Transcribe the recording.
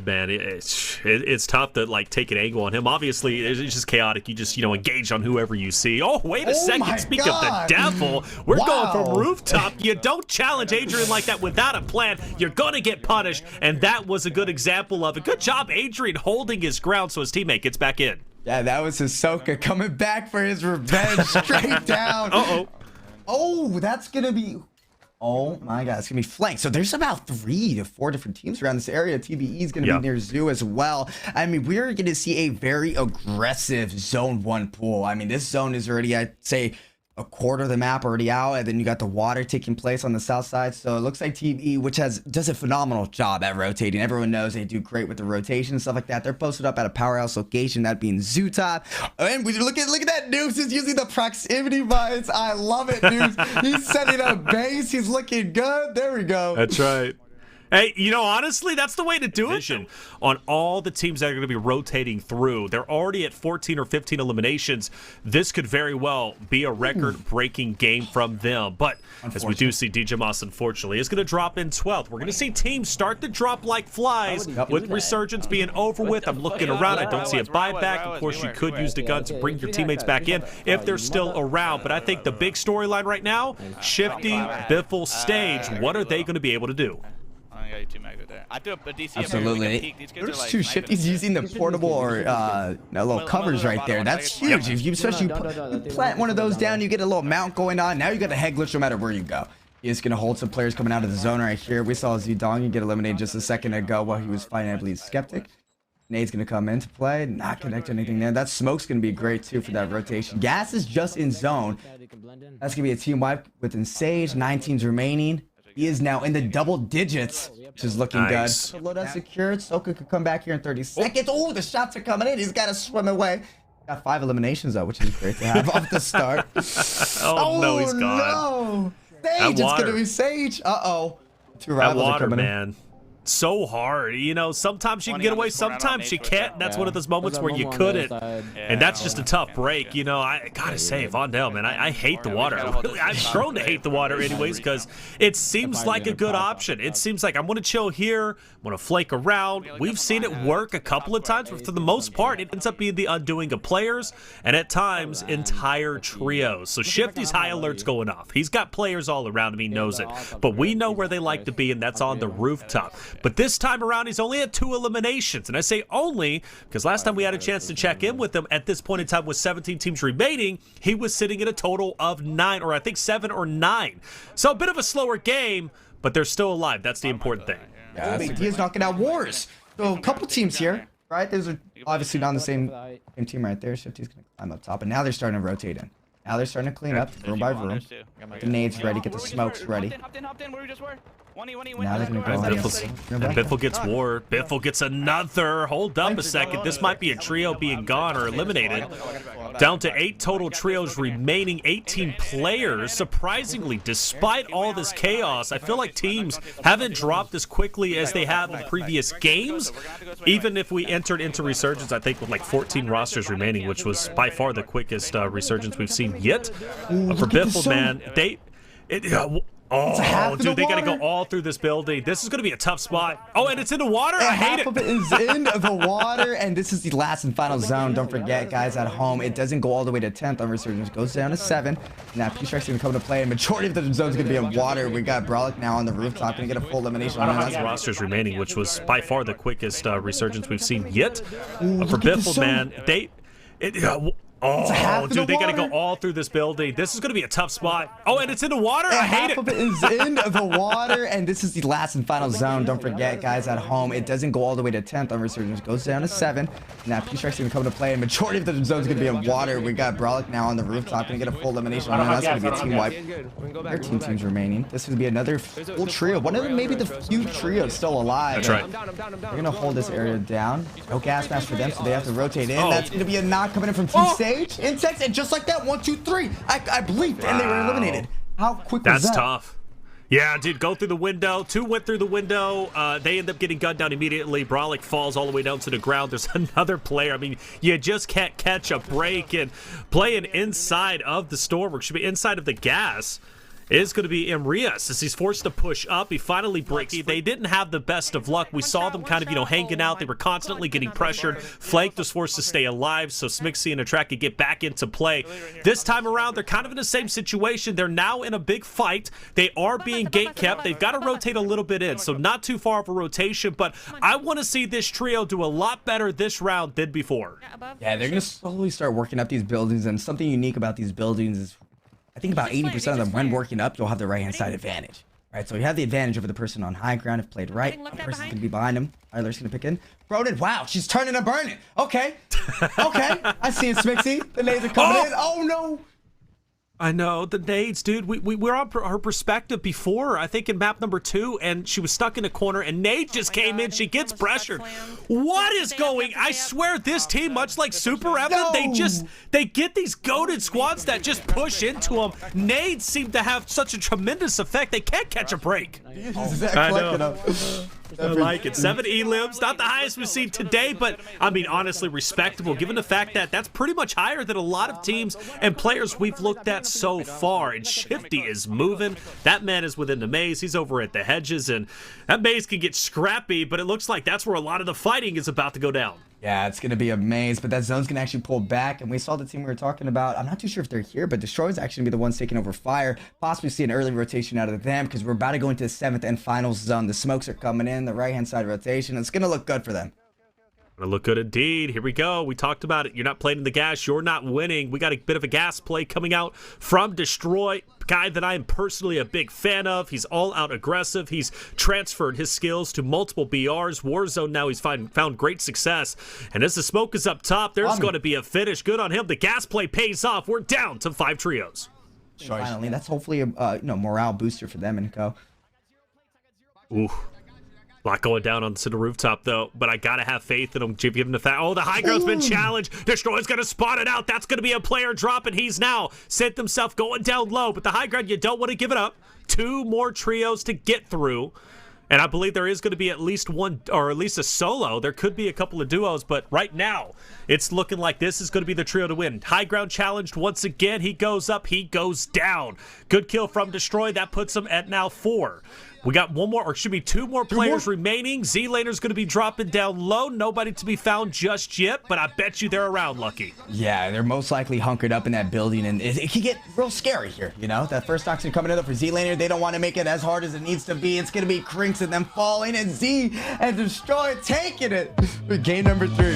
Man, it's tough to like take an angle on him. Obviously, it's just chaotic. You just engage on whoever you see. Oh, wait a second. Speak of the devil, we're going from rooftop. You don't challenge Adrian like that without a plan. You're gonna get punished, and that was a good example of it. Good job, Adrian, holding his ground so his teammate gets back in. Yeah, that was Hisoka coming back for his revenge, straight down. Oh, that's gonna be. Oh my God, it's gonna be flanked. So there's about 3 to 4 different teams around this area. TBE is gonna be near Zoo as well. I mean, we're gonna see a very aggressive zone 1 pool. I mean, this zone is already, I'd say, a quarter of the map already out, and then you got the water taking place on the south side. So it looks like TBE, which does a phenomenal job at rotating. Everyone knows they do great with the rotation and stuff like that. They're posted up at a powerhouse location, that being Zoo top. And we look at that Noobs is using the proximity bias. I love it, Noobs. He's setting up base. He's looking good. There we go. That's right. Hey, honestly, that's the way to do it. On all the teams that are going to be rotating through, they're already at 14 or 15 eliminations. This could very well be a record-breaking game from them. But as we do see, DJ Moss, unfortunately, is going to drop in 12th. We're going to see teams start to drop like flies with Resurgence being over with. I'm looking around. I don't see a buyback. Of course, you could use the gun to bring your teammates back in if they're still around. But I think the big storyline right now, Shifty, Biffle, Stage, what are they going to be able to do? Absolutely. There's 2 Shifties using the portable or little covers right there. That's huge. If you especially plant one of those down, you get a little mount going on. Now you got a head glitch no matter where you go. He is going to hold some players coming out of the zone right here. We saw Zidong get eliminated just a second ago while he was fighting, I believe, Skeptic. Nade's going to come into play, not connect to anything there. That smoke's going to be great too for that rotation. Gas is just in zone. That's going to be a team wipe within Sage. 9 teams remaining. He is now in the double digits, which is looking good. So loadout secured. Soka could come back here in 30 seconds. Oh, the shots are coming in. He's got to swim away. Got 5 eliminations though, which is great to have off the start. Oh no, he's gone. No. Sage, it's gonna be Sage. 2 rivals are coming in. So hard, sometimes you can get away, sometimes you can't. That's one of those moments where you couldn't, and that's just a tough break. I gotta say, Vondell, man, I hate the water. I've grown to hate the water anyways, because it seems like a good option. It seems like I'm gonna chill here, I'm gonna flake around. We've seen it work a couple of times, but for the most part, it ends up being the undoing of players, and at times, entire trios. So Shifty's high alert's going off. He's got players all around him, he knows it, but we know where they like to be, and that's on the rooftop. But this time around, he's only at 2 eliminations. And I say only because last time we had a chance to check in with him, at this point in time with 17 teams remaining, he was sitting at a total of 9, or I think 7 or 9. So a bit of a slower game, but they're still alive. That's the important thing. Yeah, he is knocking out Wars. So a couple teams here, right? Those are obviously not on the same team right there. Shifty's going to climb up top, and now they're starting to rotate in. Now they're starting to clean up room by room. The nades ready, get the smokes ready. Now they're going to go and Biffle gets war. Biffle gets another. Hold up a second. This might be a trio being gone or eliminated. Down to 8 total trios remaining, 18 players. Surprisingly, despite all this chaos, I feel like teams haven't dropped as quickly as they have in previous games. Even if we entered into Resurgence, I think with like 14 rosters remaining, which was by far the quickest Resurgence we've seen yet. For Biffle, man, oh, dude, they got to go all through this building. This is going to be a tough spot. Oh, and it's in the water? I hate it. Half of it is in the water, and this is the last and final zone. Don't forget, guys, at home, it doesn't go all the way to 10th on Resurgence. It goes down to 7. Now, P-Strike's going to come into play, and majority of the zone's going to be in water. We got Brolic now on the rooftop. Going to get a full elimination. Rosters remaining, which was by far the quickest Resurgence we've seen yet. For Biffle, man, oh, dude, they got to go all through this building. This is going to be a tough spot. Oh, and it's in the water? I hate it. Half of it is in the water, and this is the last and final zone. Don't forget, guys, at home, it doesn't go all the way to 10th on Resurgence. It goes down to 7. Now, P-Strike's going to come into play, and majority of the zone's going to be in water. We got Brolic now on the rooftop. Going to get a full elimination. That's going to be a team wipe. 13 teams remaining. This would be another full trio. One of them, maybe the few trios still alive. That's right. They're going to hold this area down. No gas mask for them, so they have to rotate in. That's going to be a knock coming in from Team Sage. Insects, and just like that, 1, 2, 3. I believed, and they were eliminated. How quick was that? That's tough. Yeah, dude, go through the window. 2 went through the window. They end up getting gunned down immediately. Brolic falls all the way down to the ground. There's another player. I mean, you just can't catch a break. And playing inside of the store, should be inside of the gas. is going to be Imrias as he's forced to push up. He finally breaks. They didn't have the best of luck. We saw them kind of, you know, hanging out. They were constantly getting pressured. Flank was forced to stay alive, so Smixy and Attract could get back into play. This time around, they're kind of in the same situation. They're now in a big fight. They are being gate kept. They've got to rotate a little bit in, so not too far of a rotation, but I want to see this trio do a lot better this round than before. Yeah, they're going to slowly start working up these buildings, and something unique about these buildings is I think about 80% of them, when working up, you'll have the right-hand side advantage. Right, so you have the advantage over the person on high ground if played right. The person's going to be behind him. Eiler's going to pick in. Broden, wow, she's turning and burning. Okay. Okay. I see it, Smixy. The nades are coming in. Oh, no. I know, the nades, dude. We were on her perspective before, I think in map number 2, and she was stuck in a corner, and Nade just came in. She gets pressured. What is going? I swear this team, much like Super Evan, they get these goated squads that just push into them. Nades seem to have such a tremendous effect. They can't catch a break. I know. I like it. 7 elims, not the highest we've seen today, but I mean, honestly, respectable, given the fact that that's pretty much higher than a lot of teams and players we've looked at so far. And Shifty is moving. That man is within the maze. He's over at the hedges, and that maze can get scrappy, but it looks like that's where a lot of the fighting is about to go down. Yeah, it's going to be a maze, but that zone's going to actually pull back, and we saw the team we were talking about. I'm not too sure if they're here, but Destroy's actually going to be the ones taking over fire. Possibly see an early rotation out of them, because we're about to go into the 7th and final zone. The smokes are coming in, the right-hand side rotation. It's going to look good for them. Gonna look good indeed. Here we go. We talked about it. You're not playing in the gas. You're not winning. We got a bit of a gas play coming out from Destroy, guy that I am personally a big fan of. He's all out aggressive. He's transferred his skills to multiple BRs. Warzone now he's found great success. And as the smoke is up top, there's going to be a finish. Good on him. The gas play pays off. We're down to 5 trios. Finally, that's hopefully a morale booster for them and co. Ooh. A lot going down on the rooftop, though, but I gotta have faith in him. Given the fact, oh, the high ground's been challenged. Destroy's gonna spot it out. That's gonna be a player drop, and he's now sent himself going down low. But the high ground, you don't want to give it up. 2 more trios to get through. And I believe there is going to be at least one, or at least a solo. There could be a couple of duos, but right now, it's looking like this is going to be the trio to win. High ground challenged once again. He goes up, he goes down. Good kill from Destroy. That puts him at now 4. We got one more, or should be 2 more players remaining. ZLaner's going to be dropping down low. Nobody to be found just yet, but I bet you they're around, Lucky. Yeah, they're most likely hunkered up in that building, and it can get real scary here, you know? That first toxin coming in for ZLaner, they don't want to make it as hard as it needs to be. It's going to be Crinks and them falling, and Z and Destroy taking it for game number 3.